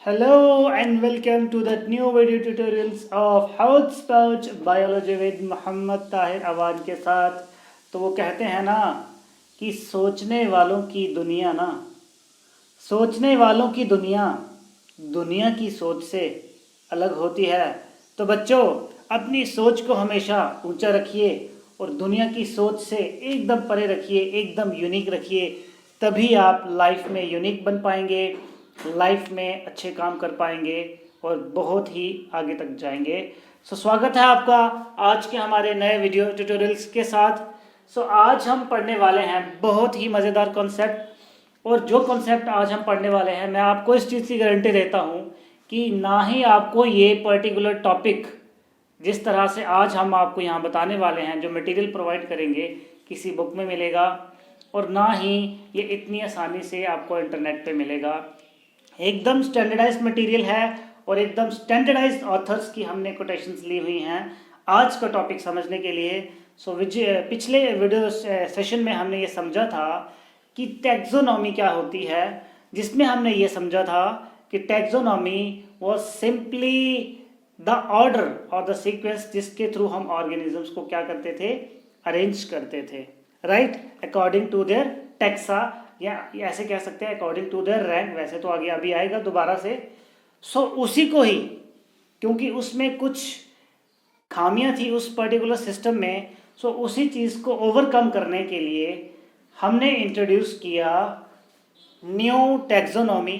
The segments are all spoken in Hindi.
Hello and welcome to the new video tutorials of Housepouch Biology with Mohammad Tahir Awan के साथ। तो वो कहते हैं ना कि सोचने वालों की दुनिया दुनिया की सोच से अलग होती है। तो बच्चों, अपनी सोच को हमेशा ऊंचा रखिए और दुनिया की सोच से एकदम परे रखिए, एकदम यूनिक रखिए। तभी आप लाइफ में यूनिक बन पाएंगे, लाइफ में अच्छे काम कर पाएंगे और बहुत ही आगे तक जाएंगे। स्वागत है आपका आज के हमारे नए वीडियो ट्यूटोरियल्स के साथ। आज हम पढ़ने वाले हैं बहुत ही मज़ेदार कॉन्सेप्ट, और जो कॉन्सेप्ट आज हम पढ़ने वाले हैं, मैं आपको इस चीज़ की गारंटी देता हूँ कि ना ही आपको ये पर्टिकुलर टॉपिक जिस तरह से आज हम आपको यहाँ बताने वाले हैं, जो मटेरियल प्रोवाइड करेंगे, किसी बुक में मिलेगा, और ना ही ये इतनी आसानी से आपको इंटरनेट पे मिलेगा। एकदम स्टैंडर्डाइज्ड मटेरियल है और एकदम स्टैंडर्डाइज्ड ऑथर्स की हमने कोटेशंस ली हुई हैं आज का टॉपिक समझने के लिए। पिछले वीडियो सेशन में हमने ये समझा था कि टैक्सोनॉमी क्या होती है, जिसमें हमने ये समझा था कि taxonomy was simply the order और द सीक्वेंस जिसके थ्रू हम ऑर्गेनिजम्स को क्या करते थे, अरेंज करते थे, right, according to their taxa, या ऐसे कह सकते हैं अकॉर्डिंग टू देयर रैंक। वैसे तो आगे अभी आएगा दोबारा से। उसी को ही, क्योंकि उसमें कुछ खामियां थी उस पर्टिकुलर सिस्टम में, उसी चीज़ को ओवरकम करने के लिए हमने इंट्रोड्यूस किया न्यू टैक्सोनॉमी।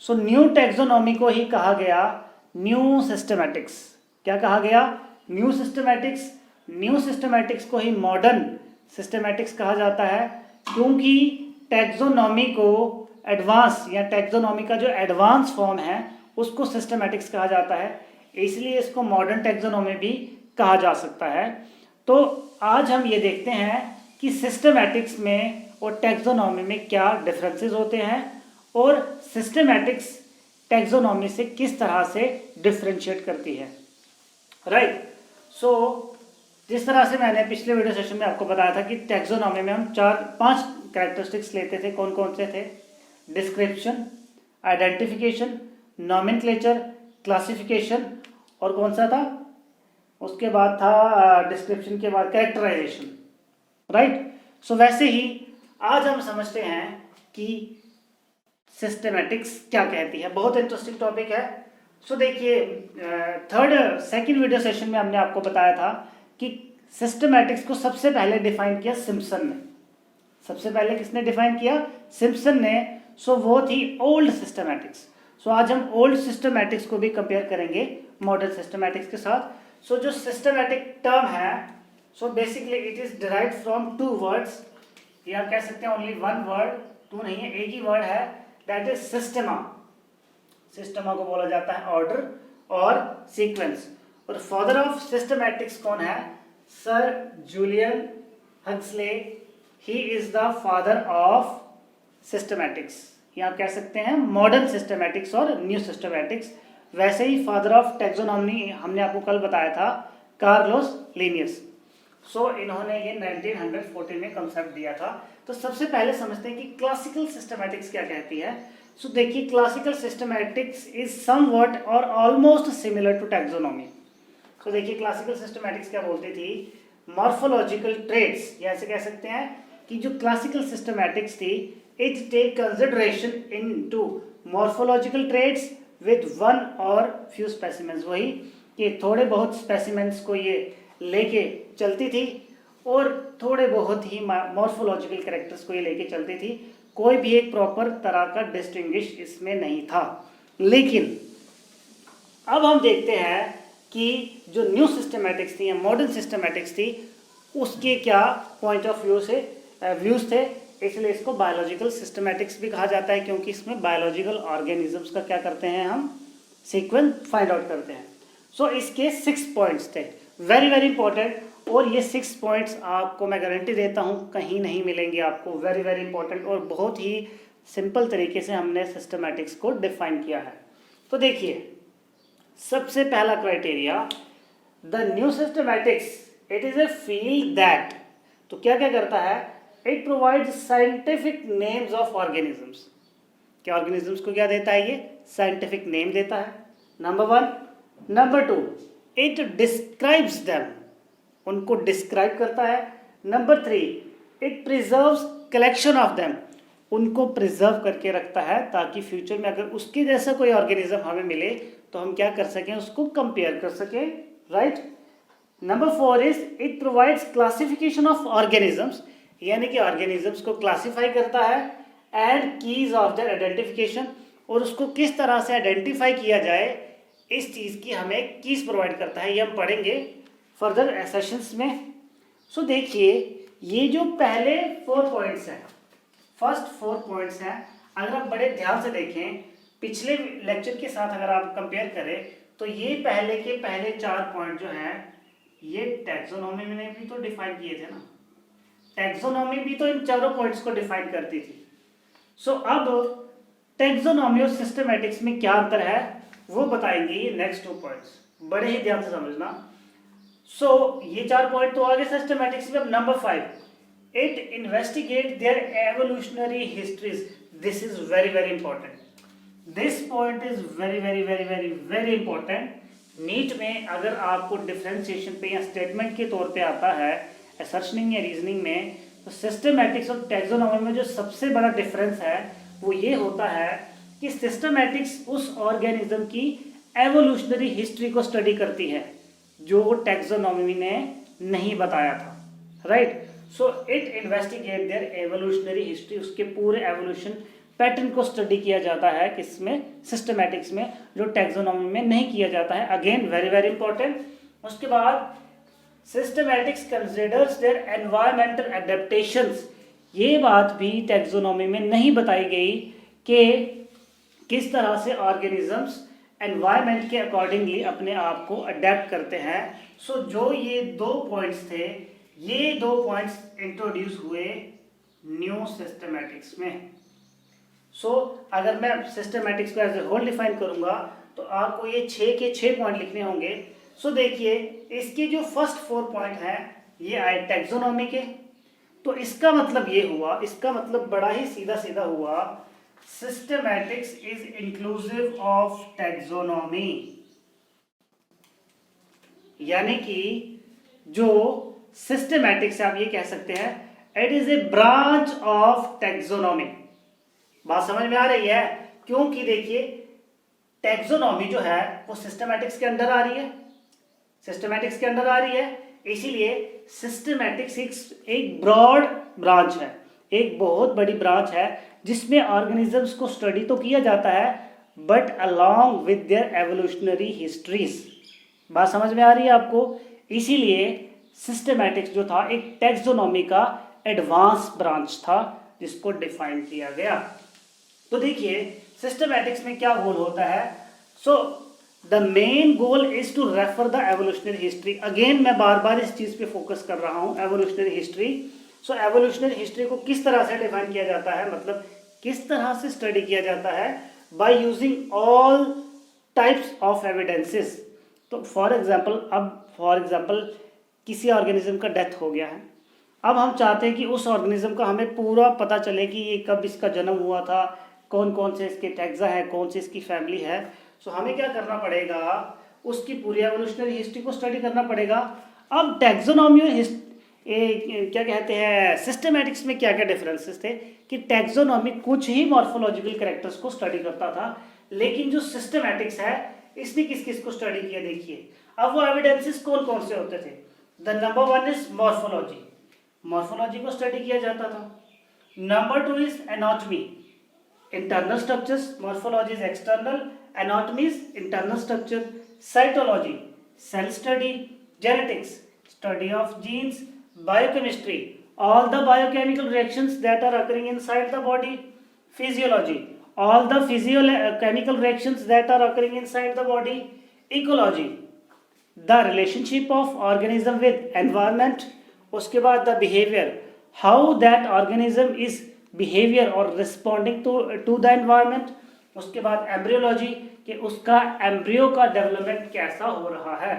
न्यू टैक्सोनॉमी को ही कहा गया न्यू सिस्टमैटिक्स। क्या कहा गया? New systematics. न्यू सिस्टमैटिक्स को ही मॉडर्न सिस्टमैटिक्स कहा जाता है, क्योंकि टैक्सोनॉमी को एडवांस, या टैक्सोनॉमी का जो एडवांस फॉर्म है उसको सिस्टमैटिक्स कहा जाता है, इसलिए इसको मॉडर्न टैक्सोनॉमी भी कहा जा सकता है। तो आज हम ये देखते हैं कि सिस्टमैटिक्स में और टैक्सोनॉमी में क्या डिफरेंसेस होते हैं, और सिस्टमैटिक्स टैक्सोनॉमी से किस तरह से डिफरेंशिएट करती है, राइट। जिस तरह से मैंने पिछले वीडियो सेशन में आपको बताया था कि टैक्सोनॉमी में हम 4-5 कैरेक्टरिस्टिक्स लेते थे। कौन कौन से थे? डिस्क्रिप्शन, आइडेंटिफिकेशन, नॉमेनक्लेचर, क्लासिफिकेशन, और कौन सा था उसके बाद था डिस्क्रिप्शन के बाद कैरेक्टराइजेशन, राइट। वैसे ही आज हम समझते हैं कि सिस्टमैटिक्स क्या कहती है। बहुत इंटरेस्टिंग टॉपिक है। देखिए, सेकंड वीडियो सेशन में हमने आपको बताया था कि सिस्टमैटिक्स को सबसे पहले डिफाइन किया सिम्पसन ने। सबसे पहले किसने डिफाइन किया? सिम्पसन ने। वो थी ओल्ड सिस्टमैटिक्स। आज हम ओल्ड सिस्टमैटिक्स को भी कंपेयर करेंगे मॉडर्न सिस्टमैटिक्स के साथ। जो सिस्टमैटिक टर्म है, basically it is derived from 2 words, या कह सकते हैं ओनली 1 वर्ड, 2 नहीं है, एक ही वर्ड है, दैट इज सिस्टमा। सिस्टमा को बोला जाता है ऑर्डर और सीक्वेंस। और फादर ऑफ सिस्टमैटिक्स कौन है? Sir Julian Huxley. He is the father of systematics, या आप कह सकते हैं मॉडर्न सिस्टमैटिक्स और न्यू सिस्टमैटिक्स। वैसे ही फादर ऑफ टैक्सोनॉमी हमने आपको कल बताया था, कार्लोस लिनियस। इन्होंने ये 1914 में कंसेप्ट दिया था। तो सबसे पहले समझते हैं कि क्लासिकल सिस्टमैटिक्स क्या कहती है। देखिए, क्लासिकल सिस्टमैटिक्स इज समवट और ऑलमोस्ट सिमिलर टू टैक्सोनॉमी। देखिए, क्लासिकल सिस्टमैटिक्स क्या बोलती थी? मॉर्फोलॉजिकल ट्रेट्स, या ऐसे कह सकते हैं कि जो क्लासिकल सिस्टमैटिक्स थी, it take consideration into morphological traits with 1 और फ्यू स्पेसिमेंस। वही कि थोड़े बहुत स्पेसिमेंस को ये लेके चलती थी, और थोड़े बहुत ही मॉर्फोलॉजिकल कैरेक्टर्स को ये लेके चलती थी। कोई भी एक प्रॉपर तरह का डिस्टिंग्विश इसमें नहीं था। लेकिन अब हम देखते हैं कि जो न्यू सिस्टमैटिक्स थी या मॉडर्न सिस्टमैटिक्स थी, उसके क्या पॉइंट ऑफ व्यू से व्यूज थे। इसलिए इसको बायोलॉजिकल सिस्टमैटिक्स भी कहा जाता है, क्योंकि इसमें बायोलॉजिकल ऑर्गेनिजम्स का क्या करते हैं, हम सीक्वेंस फाइंड आउट करते हैं। इसके 6 पॉइंट्स थे, वेरी वेरी इंपॉर्टेंट। और ये 6 पॉइंट्स आपको मैं गारंटी देता हूँ कहीं नहीं मिलेंगे आपको, वेरी वेरी इंपॉर्टेंट, और बहुत ही सिंपल तरीके से हमने सिस्टमैटिक्स को डिफाइन किया है। तो देखिए, सबसे पहला criteria, the new systematics it is a field that, तो क्या क्या करता है, it provides scientific names of organisms. कि ऑर्गेनिजम्स को क्या देता है, ये साइंटिफिक नेम देता है, number 1। Number 2, it describes them, उनको डिस्क्राइब करता है। Number 3, it preserves collection of them, उनको प्रिजर्व करके रखता है ताकि फ्यूचर में अगर उसके जैसा कोई ऑर्गेनिज्म हमें मिले तो हम क्या कर सकें, उसको कंपेयर कर सकें, right. Number 4 is it provides classification of organisms, यानी कि ऑर्गेनिजम्स को क्लासिफाई करता है, and keys of their identification, और उसको किस तरह से आइडेंटिफाई किया जाए इस चीज़ की हमें कीज प्रोवाइड करता है, ये हम पढ़ेंगे फर्दर सेशंस में। सो देखिए ये जो पहले 4 पॉइंट्स हैं, फर्स्ट 4 पॉइंट्स हैं, अगर आप बड़े ध्यान से देखें पिछले लेक्चर के साथ अगर आप कंपेयर करें तो ये पहले के पहले 4 पॉइंट जो हैं ये टैक्सोनॉमी में भी तो डिफाइन किए थे ना, टैक्सोनॉमी भी तो इन चारों पॉइंट्स को डिफाइन करती थी। सो अब टैक्सोनॉमी और सिस्टमैटिक्स में क्या अंतर है वो बताएंगे ये नेक्स्ट 2 पॉइंट्स, बड़े ही ध्यान से समझना। सो ये 4 पॉइंट तो आगे सिस्टमैटिक्स में। Number 5, it investigate their evolutionary histories, this is very very important, this point is very very very very very important. NEET में अगर आपको डिफरेंशिएशन पे या स्टेटमेंट के तौर पे आता है असर्शनिंग या रीजनिंग में, तो सिस्टमैटिक्स और टैक्सोनॉमी में जो सबसे बड़ा डिफरेंस है वो ये होता है कि सिस्टमैटिक्स उस ऑर्गेनिज्म की एवोल्यूशनरी हिस्ट्री को स्टडी करती है जो टैक्सोनॉमी ने नहीं बताया था, right. So it investigate their evolutionary history, उसके पूरे एवोल्यूशन पैटर्न को स्टडी किया जाता है किसमें, सिस्टमैटिक्स में, जो टैक्सोनॉमी में नहीं किया जाता है, अगेन वेरी वेरी इंपॉर्टेंट। उसके बाद systematics considers their environmental adaptations, ये बात भी टैक्सोनॉमी में नहीं बताई गई कि किस तरह से ऑर्गेनिजम्स एनवायरमेंट के अकॉर्डिंगली अपने आप को अडेप्ट करते हैं। सो जो ये 2 पॉइंट्स थे, ये 2 पॉइंट्स इंट्रोड्यूस हुए न्यू सिस्टमैटिक्स में। सो अगर मैं सिस्टमैटिक्स को एज ए होल डिफाइन करूंगा तो आपको ये 6 के 6 पॉइंट लिखने होंगे। सो देखिए इसके जो फर्स्ट 4 पॉइंट हैं ये आए टैक्सोनॉमी के, तो इसका मतलब ये हुआ, इसका मतलब बड़ा ही सीधा सीधा हुआ, systematics is inclusive of taxonomy, यानी कि जो सिस्टमैटिक्स आप ये कह सकते हैं it is a branch of taxonomy. बात समझ में आ रही है? क्योंकि देखिए टैक्सोनॉमी जो है वो सिस्टमैटिक्स के अंडर आ रही है, सिस्टमैटिक्स के अंडर आ रही है, इसीलिए सिस्टमैटिक्स एक ब्रॉड ब्रांच है, एक बहुत बड़ी ब्रांच है जिसमें ऑर्गेनिजम्स को स्टडी तो किया जाता है but along with their evolutionary histories. बात समझ में आ रही है आपको? इसीलिए सिस्टमैटिक्स जो था एक टैक्सोनॉमी का एडवांस ब्रांच था जिसको डिफाइन किया गया। तो देखिए सिस्टमैटिक्स में क्या गोल होता है, so the main goal is to refer the evolutionary history. Again मैं बार बार इस चीज पे फोकस कर रहा हूं, एवोल्यूशनरी हिस्ट्री। सो एवोल्यूशनरी हिस्ट्री को किस तरह से डिफाइन किया जाता है, मतलब किस तरह से स्टडी किया जाता है, by using all types of evidences. तो फॉर एग्जाम्पल किसी ऑर्गेनिज्म का डेथ हो गया है, अब हम चाहते हैं कि उस ऑर्गेनिज्म का हमें पूरा पता चले कि ये कब इसका जन्म हुआ था, कौन कौन से इसके टैक्सा है, कौन सी इसकी फैमिली है। सो हमें क्या करना पड़ेगा, उसकी पूरी एवोल्यूशनरी हिस्ट्री को स्टडी करना पड़ेगा। अब टैक्सोनॉमी क्या कहते हैं, सिस्टमैटिक्स में क्या क्या डिफरेंसेस थे कि टैक्सोनॉमी कुछ ही मॉर्फोलॉजिकल कैरेक्टर्स को स्टडी करता था, लेकिन जो सिस्टमैटिक्स है इसने किस किस को स्टडी किया देखिए। अब वो एविडेंसेस कौन कौन से होते थे, the number 1 is morphology, morphology को स्टडी किया जाता था। Number 2 is anatomy, internal structures, morphology is external, anatomy is internal structure. Cytology, cell study, genetics, study of genes, biochemistry, all the biochemical reactions that are occurring inside the body. Physiology, all the physiochemical reactions that are occurring inside the body. Ecology, the relationship of organism with environment. उसके बाद the behavior, how that organism is behavior or responding to the environment. उसके बाद embryology, कि उसका एम्ब्रियो का डेवलपमेंट कैसा हो रहा है,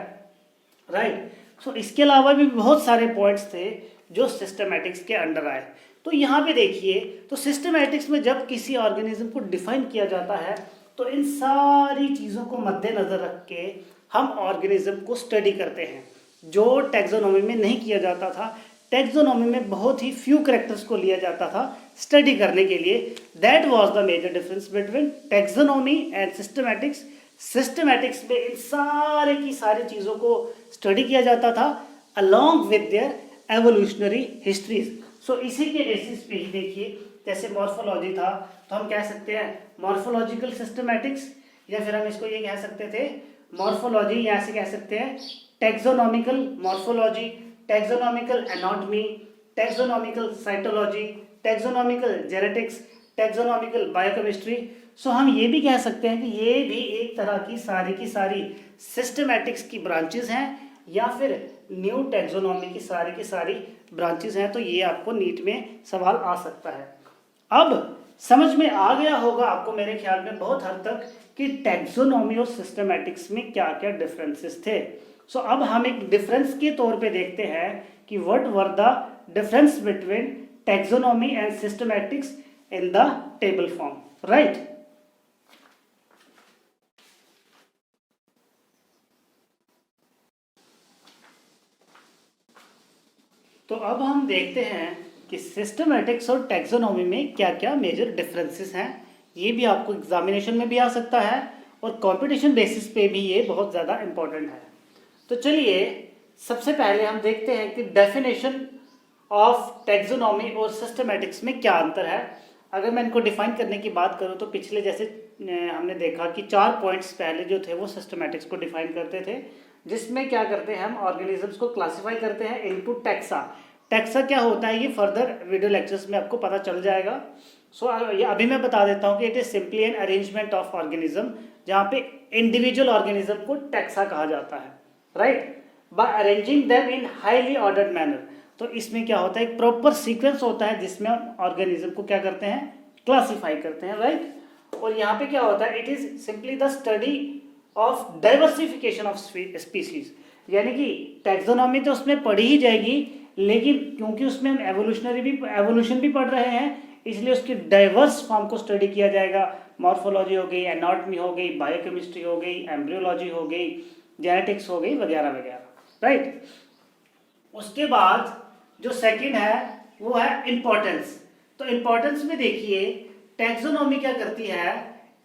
राइट। सो इसके अलावा भी बहुत सारे पॉइंट्स थे जो सिस्टमैटिक्स के अंडर आए। तो तो यहाँ पे देखिए, तो सिस्टमैटिक्स में जब किसी ऑर्गेनिज्म को डिफाइन किया जाता है तो इन सारी चीज़ों को मद्देनज़र रख के हम ऑर्गेनिज्म को स्टडी करते हैं, जो टैक्सोनॉमी में नहीं किया जाता था। टैक्सोनॉमी में बहुत ही फ्यू कैरेक्टर्स को लिया जाता था स्टडी करने के लिए। That was the major difference between taxonomy and systematics. Systematics में इन सारे की सारी चीज़ों को स्टडी किया जाता था along with their evolutionary histories. So इसी के बेसिस पे ही देखिए, जैसे मॉर्फोलॉजी था तो हम कह सकते हैं मॉर्फोलॉजिकल सिस्टमैटिक्स, या फिर हम इसको ये कह सकते थे मॉर्फोलॉजी, या ऐसे कह सकते हैं taxonomical morphology, taxonomical anatomy, taxonomical cytology, taxonomical genetics, taxonomical biochemistry. So हम ये भी कह सकते हैं कि ये भी एक तरह की सारी सिस्टमैटिक्स की ब्रांचेस हैं, या फिर न्यू टैक्सोनॉमी की सारी ब्रांचेस हैं। तो ये आपको नीट में सवाल आ सकता है। अब समझ में आ गया होगा आपको मेरे ख्याल में बहुत हद तक कि टैक्सोनॉमी और सिस्टमैटिक्स में क्या क्या डिफरेंसेस थे। सो अब हम एक डिफरेंस के तौर पे देखते हैं कि what were the difference between taxonomy and systematics in the table form, right. तो अब हम देखते हैं कि सिस्टमैटिक्स और टैक्सोनॉमी में क्या क्या मेजर डिफरेंसेस हैं। ये भी आपको एग्जामिनेशन में भी आ सकता है और कंपटीशन बेसिस पे भी ये बहुत ज़्यादा इम्पोर्टेंट है। तो चलिए सबसे पहले हम देखते हैं कि डेफिनेशन ऑफ टैक्सोनॉमी और सिस्टमैटिक्स में क्या अंतर है। अगर मैं इनको डिफाइन करने की बात करूँ तो पिछले जैसे हमने देखा कि 4 पॉइंट्स पहले जो थे वो सिस्टमैटिक्स को डिफाइन करते थे, जिसमें क्या करते हैं हम ऑर्गेनिजम्स को क्लासीफाई करते हैं इनटू टैक्सा। टैक्सा क्या होता है ये फर्दर वीडियो लेक्चर्स में आपको पता चल जाएगा। सो ये अभी मैं बता देता हूँ कि it is simply an arrangement of organism, जहाँ पे इंडिविजुअल ऑर्गेनिज्म को टैक्सा कहा जाता है, right, by arranging them in highly ordered manner. तो इसमें क्या होता है, एक प्रॉपर सीक्वेंस होता है जिसमें हम ऑर्गेनिज्म को क्या करते हैं, क्लासीफाई करते हैं, राइट। और यहाँ पे क्या होता है, it is simply the study of diversification of species, यानी कि टैक्सोनॉमी तो उसमें पढ़ी ही जाएगी, लेकिन क्योंकि उसमें हम एवोल्यूशन भी पढ़ रहे हैं, इसलिए उसकी डाइवर्स फॉर्म को स्टडी किया जाएगा। मॉर्फोलॉजी हो गई, एनाटॉमी हो गई, बायोकेमिस्ट्री हो गई, एम्ब्रियोलॉजी हो गई, जेनेटिक्स हो गई, वगैरह वगैरह, राइट। उसके बाद जो सेकंड है वो है इम्पोर्टेंस। तो इम्पोर्टेंस में देखिए टैक्सोनॉमी क्या करती है,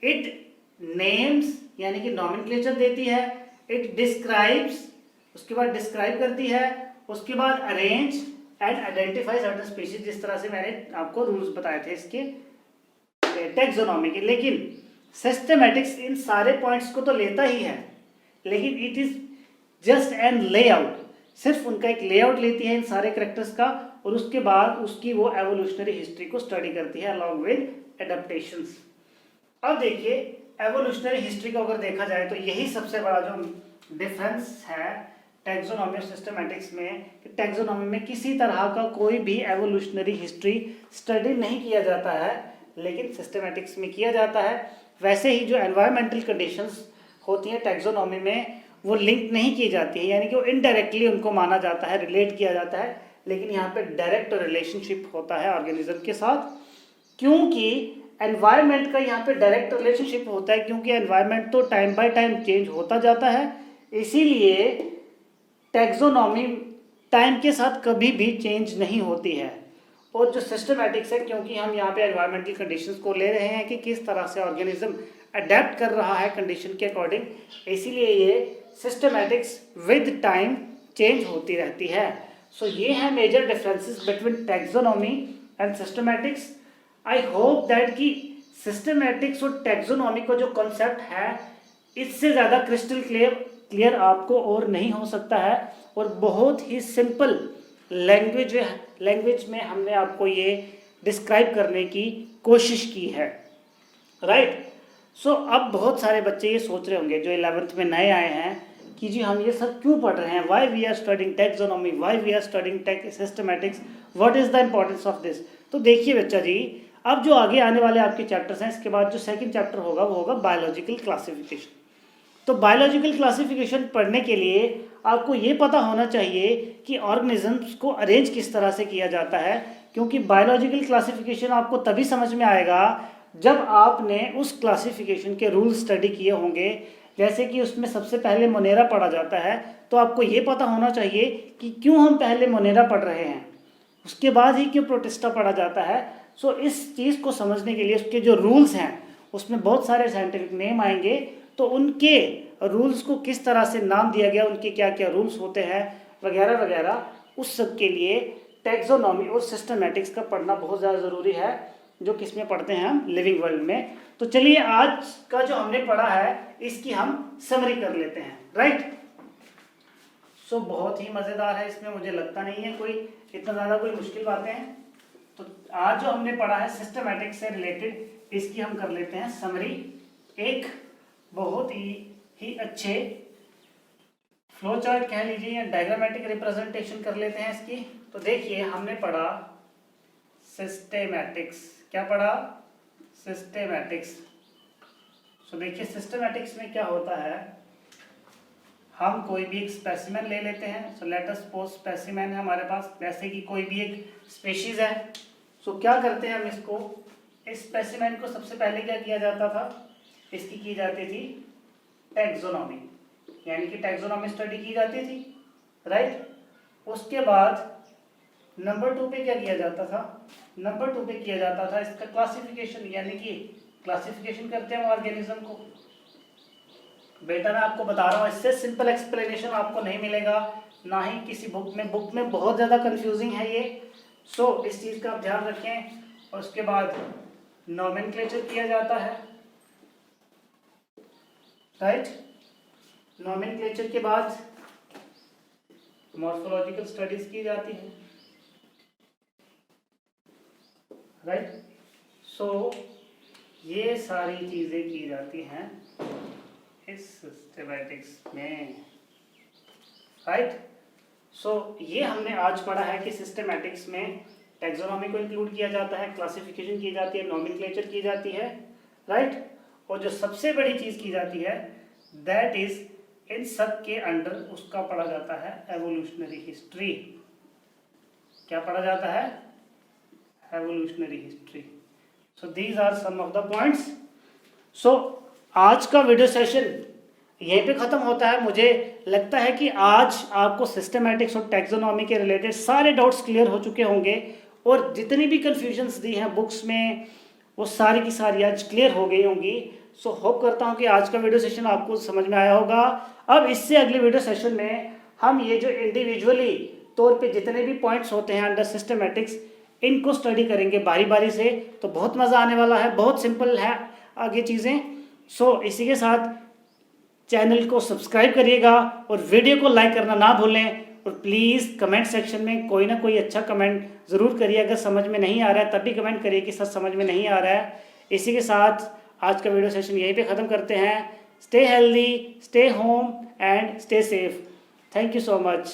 इट नेम्स यानी कि नॉमेनक्लेचर देती है, इट डिस्क्राइब्स, उसके बाद डिस्क्राइब करती है, उसके बाद arrange and identify certain species, जिस तरह से मैंने आपको रूल्स बताए थे इसके टैक्सोनॉमी के। लेकिन सिस्टमैटिक्स इन सारे पॉइंट्स को तो लेता ही है, लेकिन it is just an layout, सिर्फ उनका एक लेआउट लेती है इन सारे कैरेक्टर्स का, और उसके बाद उसकी वो एवोल्यूशनरी हिस्ट्री को स्टडी करती है अलॉन्ग विद एडेप्टेशंस। अब देखिए एवोल्यूशनरी हिस्ट्री को अगर देखा जाए तो यही सबसे बड़ा जो डिफरेंस है टैक्सोनॉमी और सिस्टमैटिक्स में, टैक्सोनॉमी में किसी तरह का कोई भी एवोल्यूशनरी हिस्ट्री स्टडी नहीं किया जाता है, लेकिन सिस्टमैटिक्स में किया जाता है। वैसे ही जो एनवायरमेंटल कंडीशंस होती हैं टैक्सोनॉमी में वो लिंक नहीं की जाती है, यानी कि वो इनडायरेक्टली उनको माना जाता है, रिलेट किया जाता है, लेकिन यहाँ पे डायरेक्ट रिलेशनशिप होता है ऑर्गेनिज्म के साथ, क्योंकि एनवायरनमेंट का यहाँ पे डायरेक्ट रिलेशनशिप होता है, क्योंकि एनवायरनमेंट तो टाइम बाय टाइम चेंज होता जाता है, इसीलिए टैक्सोनॉमी टाइम के साथ कभी भी चेंज नहीं होती है। और जो सिस्टमैटिक्स है, क्योंकि हम यहाँ पे एनवायरमेंटल कंडीशंस को ले रहे हैं कि किस तरह से ऑर्गेनिज्म अडेप्ट कर रहा है कंडीशन के अकॉर्डिंग, इसीलिए ये सिस्टमैटिक्स विद टाइम चेंज होती रहती है। सो ये है major differences between taxonomy and systematics. I hope that कि सिस्टमैटिक्स और टैक्सोनॉमी का जो कॉन्सेप्ट है इससे ज़्यादा क्रिस्टल क्लियर आपको और नहीं हो सकता है, और बहुत ही सिंपल लैंग्वेज में हमने आपको ये डिस्क्राइब करने की कोशिश की है, राइट। सो अब बहुत सारे बच्चे ये सोच रहे होंगे जो 11th में नए आए हैं कि जी हम ये सब क्यों पढ़ रहे हैं, why we are studying taxonomy, why we are studying systematics, what is the importance of this. तो देखिए बच्चा जी, अब जो आगे आने वाले आपके चैप्टर्स हैं, इसके बाद जो सेकंड चैप्टर होगा वो होगा बायोलॉजिकल क्लासिफिकेशन। तो बायोलॉजिकल क्लासिफिकेशन पढ़ने के लिए आपको ये पता होना चाहिए कि ऑर्गेनिजम्स को अरेंज किस तरह से किया जाता है, क्योंकि बायोलॉजिकल क्लासिफिकेशन आपको तभी समझ में आएगा जब आपने उस क्लासिफिकेशन के रूल स्टडी किए होंगे। जैसे कि उसमें सबसे पहले मोनेरा पढ़ा जाता है, तो आपको ये पता होना चाहिए कि क्यों हम पहले मोनेरा पढ़ रहे हैं, उसके बाद ही क्यों प्रोटिस्टा पढ़ा जाता है। सो इस चीज़ को समझने के लिए उसके जो रूल्स हैं उसमें बहुत सारे साइंटिफिक नेम आएंगे, तो उनके रूल्स को किस तरह से नाम दिया गया, उनके क्या क्या रूल्स होते हैं वगैरह वगैरह, उस सब के लिए टैक्सोनॉमी और सिस्टमैटिक्स का पढ़ना बहुत ज़्यादा ज़रूरी है, जो किस में पढ़ते हैं हम, लिविंग वर्ल्ड में। तो चलिए आज का जो हमने पढ़ा है इसकी हम समरी कर लेते हैं, राइट। सो बहुत ही मज़ेदार है, इसमें मुझे लगता नहीं है कोई इतना ज़्यादा कोई मुश्किल बातें हैं। तो आज जो हमने पढ़ा है सिस्टमैटिक्स से रिलेटेड, इसकी हम कर लेते हैं समरी। एक बहुत ही अच्छे फ्लो चार्ट कह लीजिए या डायग्रामेटिक रिप्रेजेंटेशन कर लेते हैं इसकी। तो देखिए हमने पढ़ा सिस्टेमैटिक्स, क्या पढ़ा, सिस्टेमैटिक्स। सो देखिए सिस्टेमैटिक्स में क्या होता है, हम कोई भी एक स्पेसिमेन ले लेते हैं। So let us suppose specimen है हमारे पास, जैसे कि कोई भी एक स्पीशीज है। सो क्या करते हैं हम इसको, इस स्पेसिमेन को सबसे पहले क्या किया जाता था, इसकी की जाती थी टैक्सोनॉमी, यानी कि टैक्सोनॉमी स्टडी की जाती थी, राइट। उसके बाद नंबर 2 पे क्या किया जाता था, नंबर 2 पे किया जाता था इसका क्लासिफिकेशन, यानी कि क्लासिफिकेशन करते हैं ऑर्गेनिज्म को। बेटा मैं आपको बता रहा हूँ, इससे सिंपल एक्सप्लेनेशन आपको नहीं मिलेगा, ना ही किसी बुक में बहुत ज़्यादा कंफ्यूजिंग है ये। सो इस चीज़ का आप ध्यान रखें। और उसके बाद नोमेनक्लेचर किया जाता है, राइट। नोमेनक्लेचर के बाद मॉर्फोलॉजिकल स्टडीज की जाती है, राइट। सो ये सारी चीज़ें की जाती हैं इस सिस्टेमैटिक्स में, राइट। सो ये हमने आज पढ़ा है कि सिस्टेमैटिक्स में टैक्सोनॉमी को इंक्लूड किया जाता है, क्लासिफिकेशन की जाती है, नोमेनक्लेचर की जाती है, राइट। और जो सबसे बड़ी चीज़ की जाती है दैट इज इन सब के अंडर उसका पढ़ा जाता है एवोल्यूशनरी हिस्ट्री। क्या पढ़ा जाता है, evolutionary history. So these are some of the points. So आज का वीडियो सेशन यहीं पे ख़त्म होता है। मुझे लगता है कि आज आपको सिस्टमैटिक्स और टैक्सोनॉमी के रिलेटेड सारे डाउट्स क्लियर हो चुके होंगे, और जितनी भी कन्फ्यूजन्स दी हैं बुक्स में वो सारी की सारी आज क्लियर हो गई होंगी। सो होप करता हूँ कि आज का वीडियो सेशन आपको समझ में आया होगा। अब इससे अगले वीडियो सेशन में हम ये जो इंडिविजुअली तौर पे जितने भी पॉइंट्स होते हैं अंडर सिस्टमैटिक्स, इनको स्टडी करेंगे बारी बारी से। तो बहुत मज़ा आने वाला है, बहुत सिंपल है आगे चीज़ें। सो इसी के साथ चैनल को सब्सक्राइब करिएगा और वीडियो को लाइक करना ना भूलें, और प्लीज़ कमेंट सेक्शन में कोई ना कोई अच्छा कमेंट ज़रूर करिए। अगर समझ में नहीं आ रहा है तब भी कमेंट करिए कि सर समझ में नहीं आ रहा है। इसी के साथ आज का वीडियो सेशन यहीं पे ख़त्म करते हैं। Stay healthy, stay home and stay safe. Thank you so much.